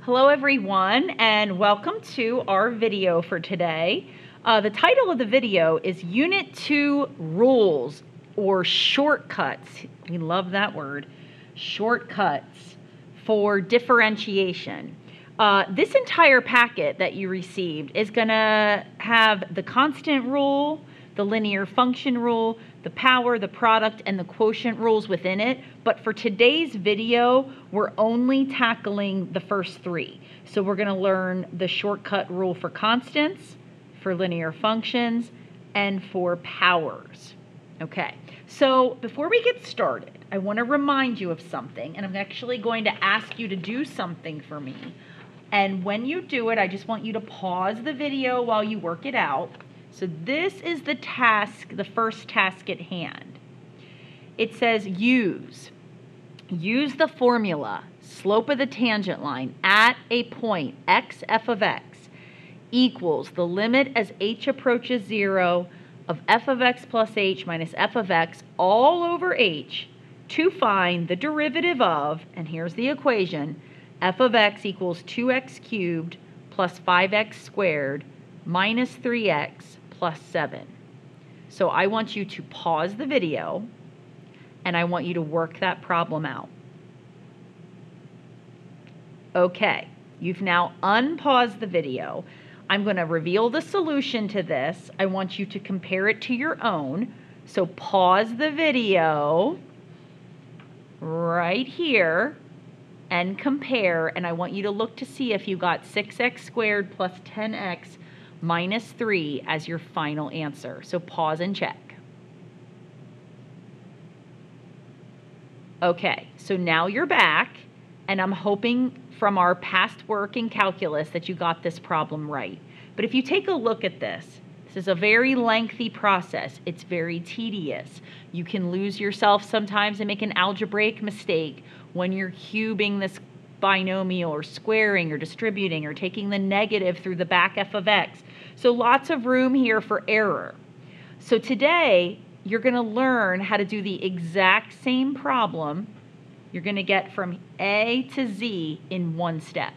Hello everyone, and welcome to our video for today. The title of the video is Unit 2 Rules or Shortcuts. We love that word, shortcuts for differentiation. This entire packet that you received is going to have the constant rule, the linear function rule, the power, the product, and the quotient rules within it. But for today's video, we're only tackling the first three. So we're going to learn the shortcut rule for constants, for linear functions, and for powers. Okay, so before we get started, I want to remind you of something, and I'm actually going to ask you to do something for me. And when you do it, I just want you to pause the video while you work it out. So this is the task, the first task at hand. It says use the formula, slope of the tangent line at a point x f of x equals the limit as h approaches 0 of f of x plus h minus f of x all over h to find the derivative of, and here's the equation, f of x equals 2x cubed plus 5x squared minus 3x plus 7. So I want you to pause the video and I want you to work that problem out. Okay, you've now unpaused the video. I'm going to reveal the solution to this. I want you to compare it to your own. So pause the video right here and compare, and I want you to look to see if you got 6x squared plus 10x minus 3 as your final answer. So pause and check. Okay, so now you're back, and I'm hoping from our past work in calculus that you got this problem right. But if you take a look at this, this is a very lengthy process. It's very tedious. You can lose yourself sometimes and make an algebraic mistake when you're cubing this binomial or squaring or distributing or taking the negative through the back f of x. So lots of room here for error. So today, you're going to learn how to do the exact same problem you're going to get from A to Z in one step.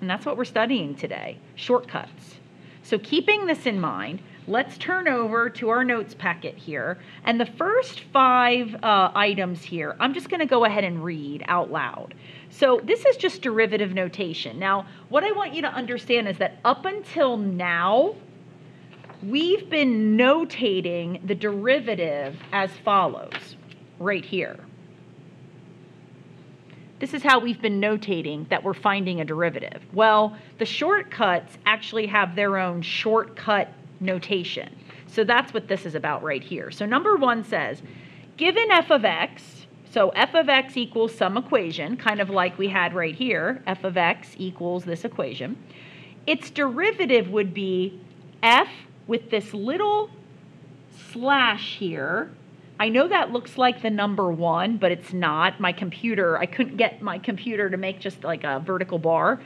And that's what we're studying today, shortcuts. So keeping this in mind, let's turn over to our notes packet here. And the first 5 items here, I'm just going to go ahead and read out loud. So this is just derivative notation. Now, what I want you to understand is that up until now, we've been notating the derivative as follows, right here. This is how we've been notating that we're finding a derivative. Well, the shortcuts actually have their own shortcut notation. So that's what this is about right here. So number 1 says, given f of x, so f of x equals some equation, kind of like we had right here, f of x equals this equation. Its derivative would be f with this little slash here. I know that looks like the number 1, but it's not. My computer, I couldn't get my computer to make just like a vertical bar.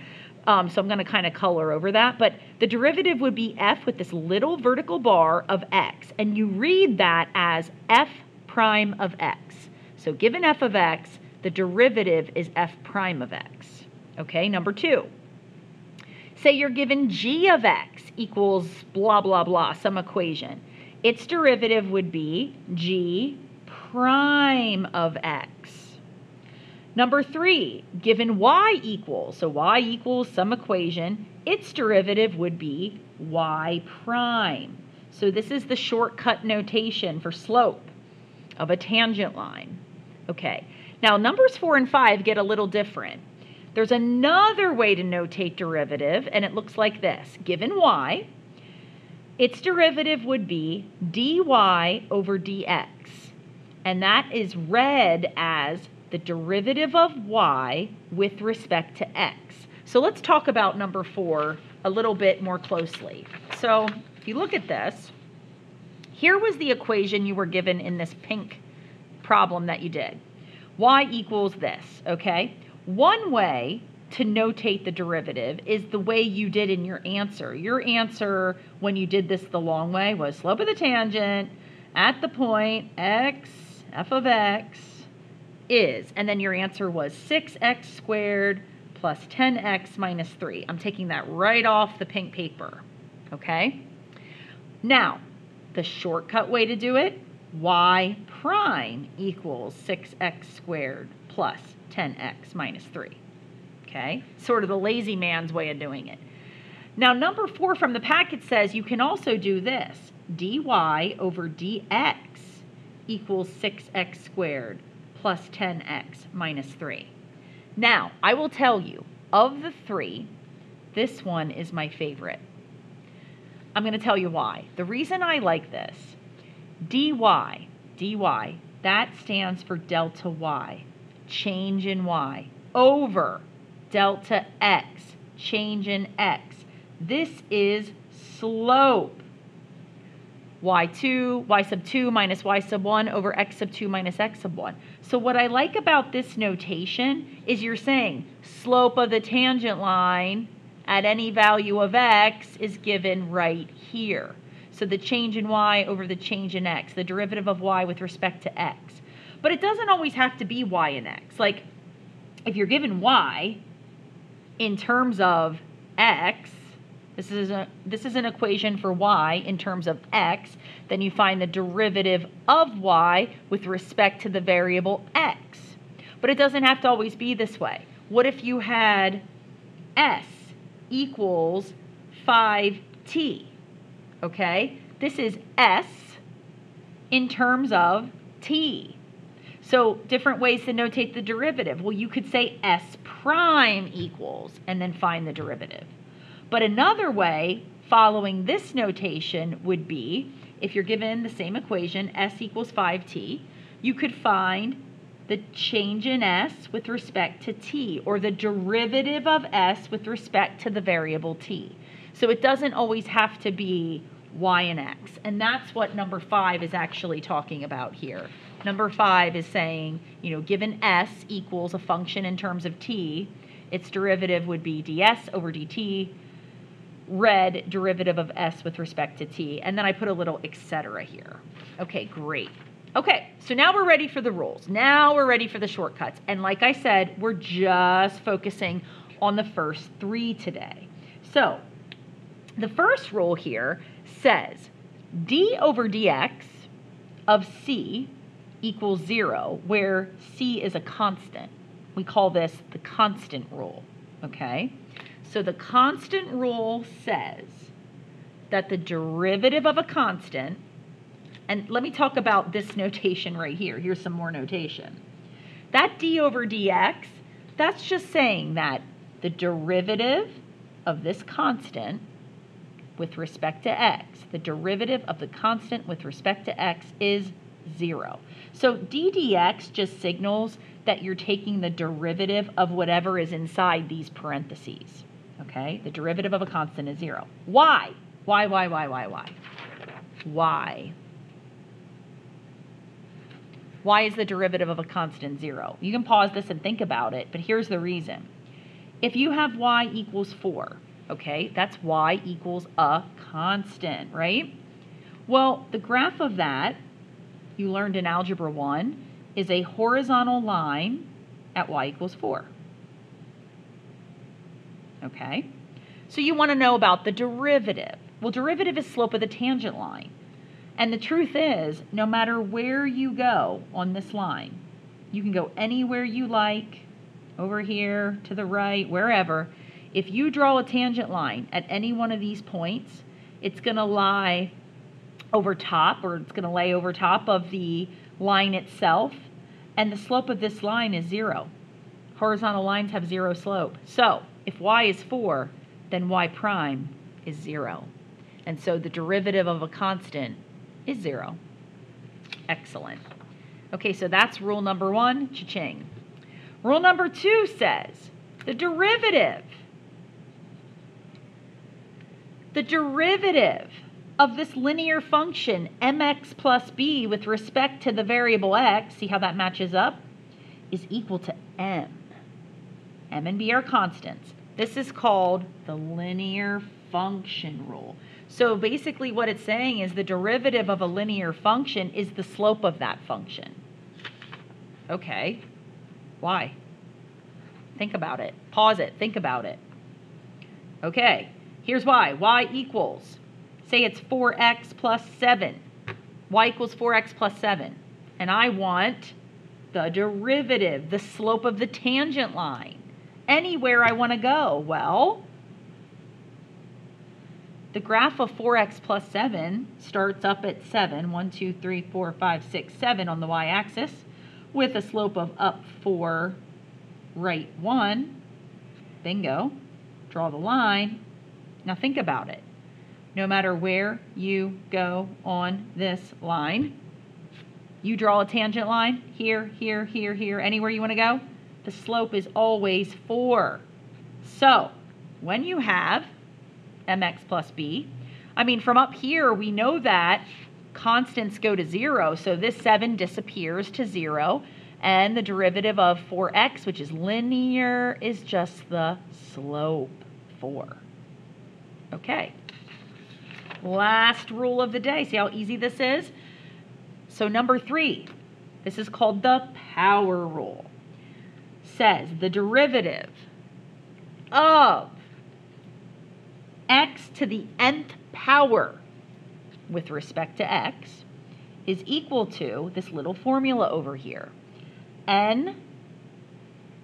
So I'm going to kind of color over that. But the derivative would be f with this little vertical bar of x. And you read that as f prime of x. So given f of x, the derivative is f prime of x. Okay, number 2. Say you're given g of x equals blah, blah, blah, some equation. Its derivative would be g prime of x. Number 3, given y equals, so y equals some equation, its derivative would be y prime. So this is the shortcut notation for slope of a tangent line. Okay, now numbers 4 and 5 get a little different. There's another way to notate derivative, and it looks like this. Given y, its derivative would be dy over dx, and that is read as the derivative of y with respect to x. So let's talk about number 4 a little bit more closely. So if you look at this, here was the equation you were given in this pink problem that you did. Y equals this, okay? One way to notate the derivative is the way you did in your answer. Your answer when you did this the long way was slope of the tangent at the point x, f of x is, and then your answer was 6x squared plus 10x minus 3. I'm taking that right off the pink paper, okay? Now, the shortcut way to do it, y prime equals 6x squared plus 10x minus 3, okay? Sort of the lazy man's way of doing it. Now, number 4 from the packet says you can also do this. dy over dx equals 6x squared plus 10x minus 3. Now, I will tell you, of the 3, this one is my favorite. I'm going to tell you why. The reason I like this, dy, that stands for delta y, change in y, over delta x, change in x. This is slope. y2, y sub 2 minus y sub 1 over x sub 2 minus x sub 1. So what I like about this notation is you're saying slope of the tangent line at any value of x is given right here. So the change in y over the change in x, the derivative of y with respect to x. But it doesn't always have to be y and x. Like, if you're given y in terms of x, this is an equation for y in terms of x, then you find the derivative of y with respect to the variable x. But it doesn't have to always be this way. What if you had s equals 5t? Okay, this is s in terms of t. So different ways to notate the derivative. Well, you could say s prime equals and then find the derivative. But another way, following this notation, would be, if you're given the same equation, s equals 5t, you could find the change in s with respect to t, or the derivative of s with respect to the variable t. So it doesn't always have to be y and x. And that's what number 5 is actually talking about here. Number 5 is saying, given s equals a function in terms of t, its derivative would be ds over dt, red derivative of s with respect to t, and then I put a little etc. here. Okay, great. Okay, so now we're ready for the rules. Now we're ready for the shortcuts. And like I said, we're just focusing on the first 3 today. So the first rule here says d over dx of c equals 0, where c is a constant. We call this the constant rule, okay? So the constant rule says that the derivative of a constant, and let me talk about this notation right here. Here's some more notation. That d over dx, that's just saying that the derivative of this constant with respect to x, the derivative of the constant with respect to x is 0. So d dx just signals that you're taking the derivative of whatever is inside these parentheses. Okay, the derivative of a constant is 0. Why? Why? Why is the derivative of a constant 0? You can pause this and think about it, but here's the reason. If you have y equals 4, okay, that's y equals a constant, right? Well, the graph of that, you learned in Algebra 1, is a horizontal line at y equals 4. Okay, so you want to know about the derivative. Well, derivative is slope of the tangent line. And the truth is, no matter where you go on this line, you can go anywhere you like, over here, to the right, wherever. If you draw a tangent line at any one of these points, it's going to lie over top, or it's going to lay over top of the line itself, and the slope of this line is 0. Horizontal lines have 0 slope. So if y is 4, then y prime is 0. And so the derivative of a constant is 0. Excellent. Okay, so that's rule number 1, cha-ching. Rule number 2 says the derivative of this linear function mx plus b with respect to the variable x, see how that matches up, is equal to m. M and b are constants. This is called the linear function rule. So basically what it's saying is the derivative of a linear function is the slope of that function. Okay, why? Think about it. Pause it. Think about it. Okay, here's why. Y equals, say it's 4x plus 7. Y equals 4x plus 7. And I want the derivative, the slope of the tangent line. Anywhere I want to go. Well, the graph of 4x plus 7 starts up at 7, 1, 2, 3, 4, 5, 6, 7 on the y-axis, with a slope of up 4, right 1. Bingo. Draw the line. Now think about it. No matter where you go on this line, you draw a tangent line here, here, here, here, anywhere you want to go, the slope is always 4. So when you have mx plus b, I mean, from up here, we know that constants go to 0, so this 7 disappears to 0, and the derivative of 4x, which is linear, is just the slope, 4. Okay. Last rule of the day. See how easy this is? So number 3, this is called the power rule. Says the derivative of x to the nth power with respect to x is equal to this little formula over here. N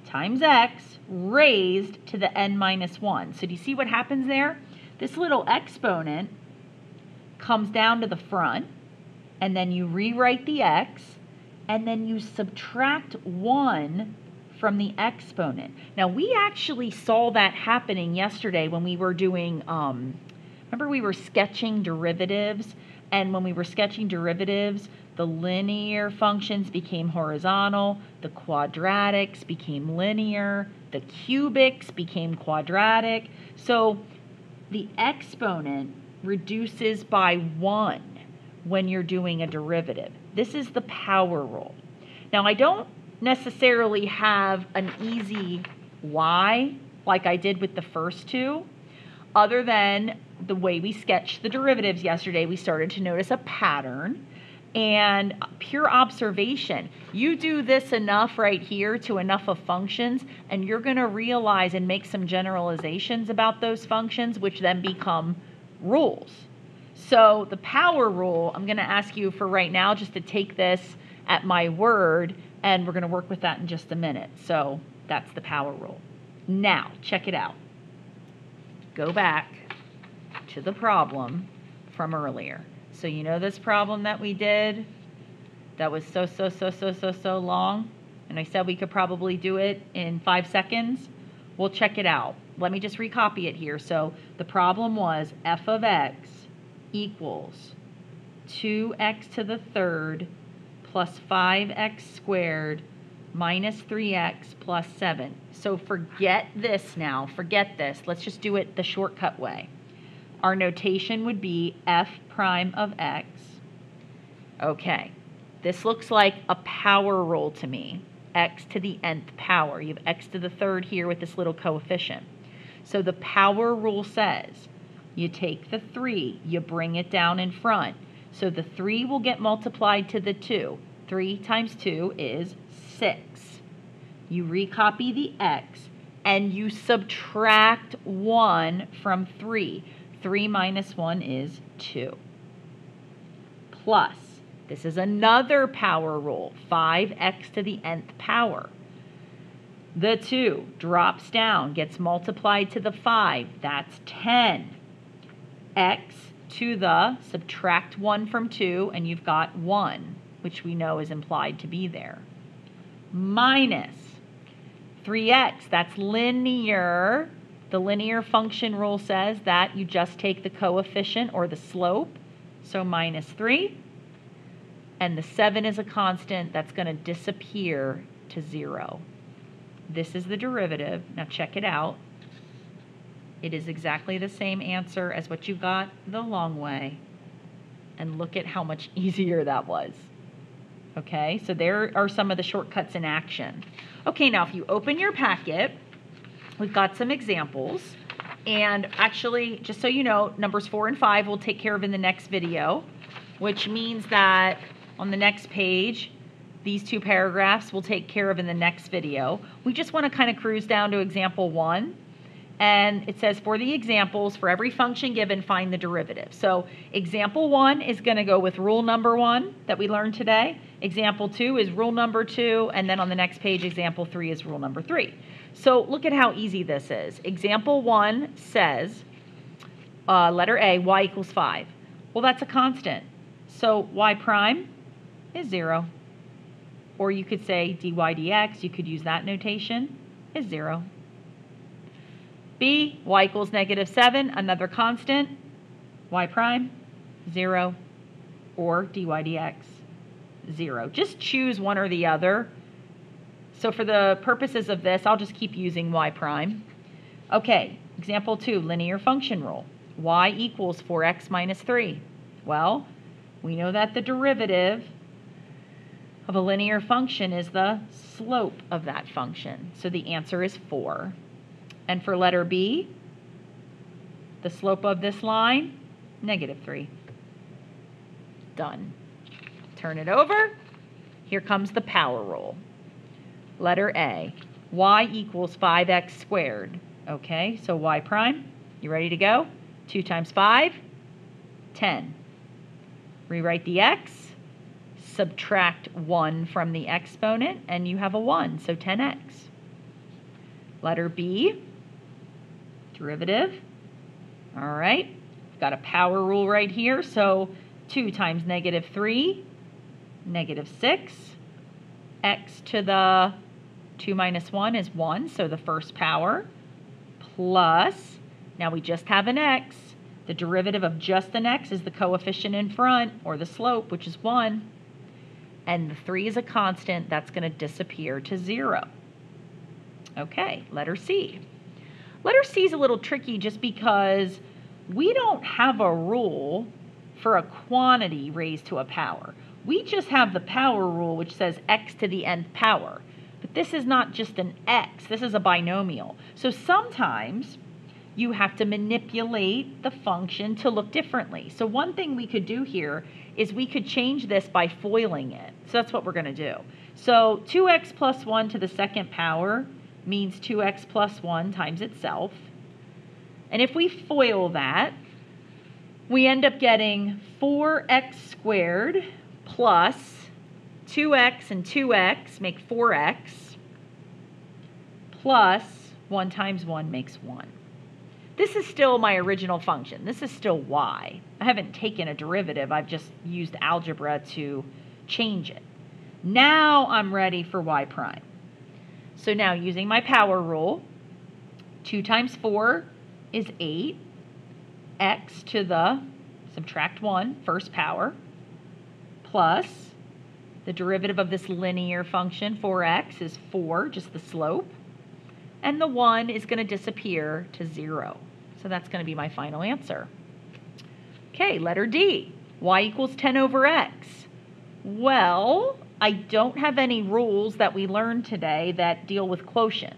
times x raised to the n minus 1. So do you see what happens there? This little exponent comes down to the front, and then you rewrite the x, and then you subtract 1 from the exponent. Now, we actually saw that happening yesterday when we were doing, remember we were sketching derivatives, and when we were sketching derivatives, the linear functions became horizontal, the quadratics became linear, the cubics became quadratic. So the exponent reduces by 1 when you're doing a derivative. This is the power rule. Now, I don't necessarily have an easy y like I did with the first two, other than the way we sketched the derivatives yesterday. We started to notice a pattern and pure observation. You do this enough right here to enough of functions, and you're going to realize and make some generalizations about those functions, which then become rules. So the power rule, I'm going to ask you for right now just to take this at my word, and we're going to work with that in just a minute. So that's the power rule. Now, check it out. Go back to the problem from earlier. So you know this problem that we did that was so long, and I said we could probably do it in 5 seconds? Well, check it out. Let me just recopy it here. So the problem was f of x equals 2x to the third plus 5x squared minus 3x plus 7. So forget this now. Forget this. Let's just do it the shortcut way. Our notation would be f prime of x. Okay, this looks like a power rule to me. X to the nth power. You have x to the third here with this little coefficient. So the power rule says you take the 3, you bring it down in front. So the 3 will get multiplied to the 2. 3 times 2 is 6. You recopy the x, and you subtract 1 from 3. 3 minus 1 is 2. Plus, this is another power rule, 5x to the nth power. The 2 drops down, gets multiplied to the 5. That's 10. X to the, subtract 1 from 2, and you've got 1, which we know is implied to be there. Minus 3x, that's linear. The linear function rule says that you just take the coefficient or the slope, so minus 3. And the 7 is a constant that's going to disappear to 0. This is the derivative. Now check it out. It is exactly the same answer as what you got the long way. And look at how much easier that was. Okay, so there are some of the shortcuts in action. Okay, now if you open your packet, we've got some examples. And actually, just so you know, numbers 4 and 5 we'll take care of in the next video, which means that on the next page, these two paragraphs we'll take care of in the next video. We just want to kind of cruise down to example 1. And it says, for the examples, for every function given, find the derivative. So example 1 is going to go with rule number 1 that we learned today. Example 2 is rule number 2. And then on the next page, example 3 is rule number 3. So look at how easy this is. Example 1 says, letter A, y equals 5. Well, that's a constant. So y prime is 0. Or you could say dy dx, you could use that notation, is 0. B, y equals -7, another constant, y prime, 0, or dy dx, 0. Just choose one or the other. So for the purposes of this, I'll just keep using y prime. Okay, example 2, linear function rule. Y equals 4x minus 3. Well, we know that the derivative of a linear function is the slope of that function. So the answer is 4. And for letter B, the slope of this line, -3. Done. Turn it over. Here comes the power rule. Letter A, y equals 5x squared. Okay, so y prime, you ready to go? 2 times 5, 10. Rewrite the x, subtract 1 from the exponent, and you have a 1, so 10x. Letter B, derivative. All right, we've got a power rule right here, so 2 times -3, -6. X to the 2 minus 1 is 1, so the first power, plus, now we just have an x. The derivative of just an x is the coefficient in front, or the slope, which is 1. And the 3 is a constant, that's going to disappear to 0. Okay, letter C. Letter C is a little tricky just because we don't have a rule for a quantity raised to a power. We just have the power rule which says x to the nth power. But this is not just an x, this is a binomial. So sometimes you have to manipulate the function to look differently. So one thing we could do here is we could change this by foiling it. So that's what we're going to do. So 2x plus 1 to the second power means 2x plus 1 times itself. And if we FOIL that, we end up getting 4x squared plus 2x and 2x make 4x plus 1 times 1 makes 1. This is still my original function. This is still y. I haven't taken a derivative. I've just used algebra to change it. Now I'm ready for y prime. So now using my power rule, 2 times 4 is 8. X to the, subtract 1, first power, plus the derivative of this linear function, 4x, is 4, just the slope. And the 1 is going to disappear to 0. So that's going to be my final answer. Okay, letter D. Y equals 10 over x. Well, I don't have any rules that we learned today that deal with quotients.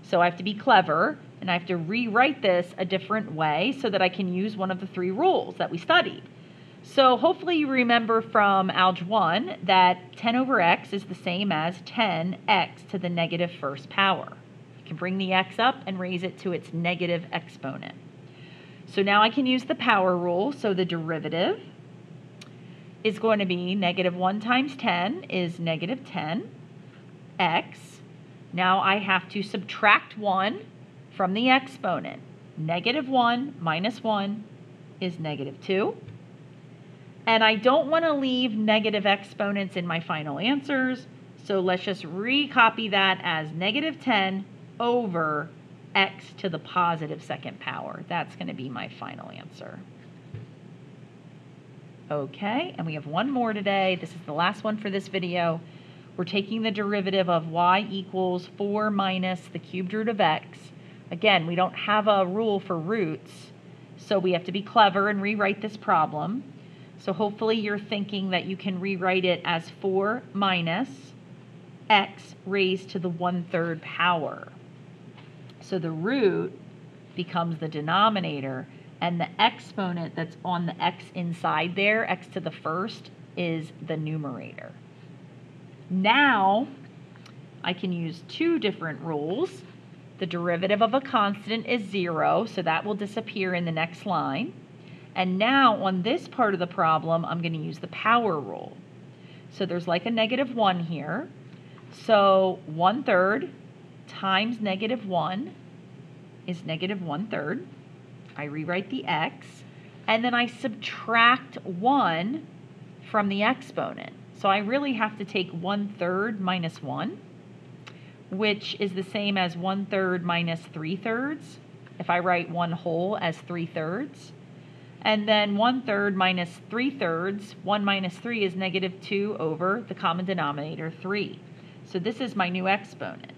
So I have to be clever, and I have to rewrite this a different way so that I can use one of the 3 rules that we studied. So hopefully you remember from Algebra 1 that 10 over x is the same as 10x to the negative first power. You can bring the x up and raise it to its negative exponent. So now I can use the power rule, so the derivative is going to be -1 times 10 is -10 x. Now I have to subtract 1 from the exponent. -1 minus 1 is -2. And I don't want to leave negative exponents in my final answers, so let's just recopy that as -10 over x to the positive second power. That's going to be my final answer. Okay, and we have one more today. This is the last one for this video. We're taking the derivative of y equals 4 minus the cubed root of x. Again, we don't have a rule for roots, so we have to be clever and rewrite this problem. So hopefully you're thinking that you can rewrite it as 4 minus x raised to the 1/3 power. So the root becomes the denominator, and the exponent that's on the x inside there, x to the first, is the numerator. Now, I can use two different rules. The derivative of a constant is 0, so that will disappear in the next line. And now, on this part of the problem, I'm going to use the power rule. So there's like a -1 here. So 1/3 times -1 is -1/3. I rewrite the x, and then I subtract 1 from the exponent. So I really have to take 1/3 minus 1, which is the same as 1/3 minus 3/3, if I write 1 whole as 3/3. And then 1/3 minus 3/3, 1 minus 3 is -2 over the common denominator, 3. So this is my new exponent.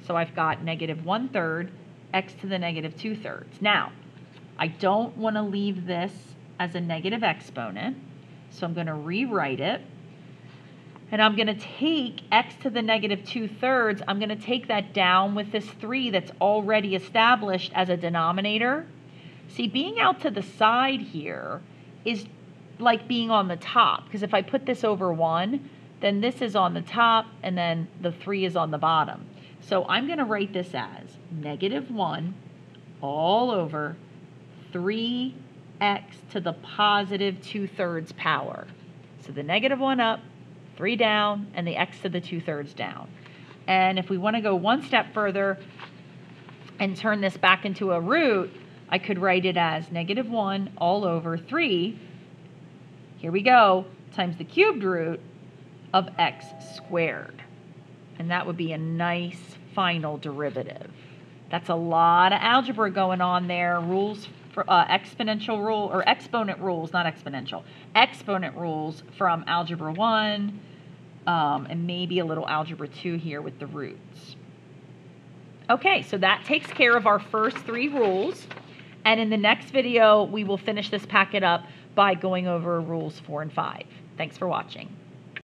So I've got -1/3 x to the -2/3. Now, I don't want to leave this as a negative exponent, so I'm going to rewrite it. And I'm going to take x to the -2/3, I'm going to take that down with this 3 that's already established as a denominator. See, being out to the side here is like being on the top, because if I put this over 1, then this is on the top, and then the 3 is on the bottom. So I'm going to write this as -1 all over 3x to the +2/3 power. So the -1 up, 3 down, and the x to the 2/3 down. And if we want to go one step further and turn this back into a root, I could write it as -1 all over 3, here we go, times the cubed root of x squared. And that would be a nice final derivative. That's a lot of algebra going on there. Rules for exponential rule, or exponent rules, not exponential, exponent rules from Algebra 1, and maybe a little Algebra 2 here with the roots. Okay, so that takes care of our first 3 rules. And in the next video, we will finish this packet up by going over rules 4 and 5. Thanks for watching.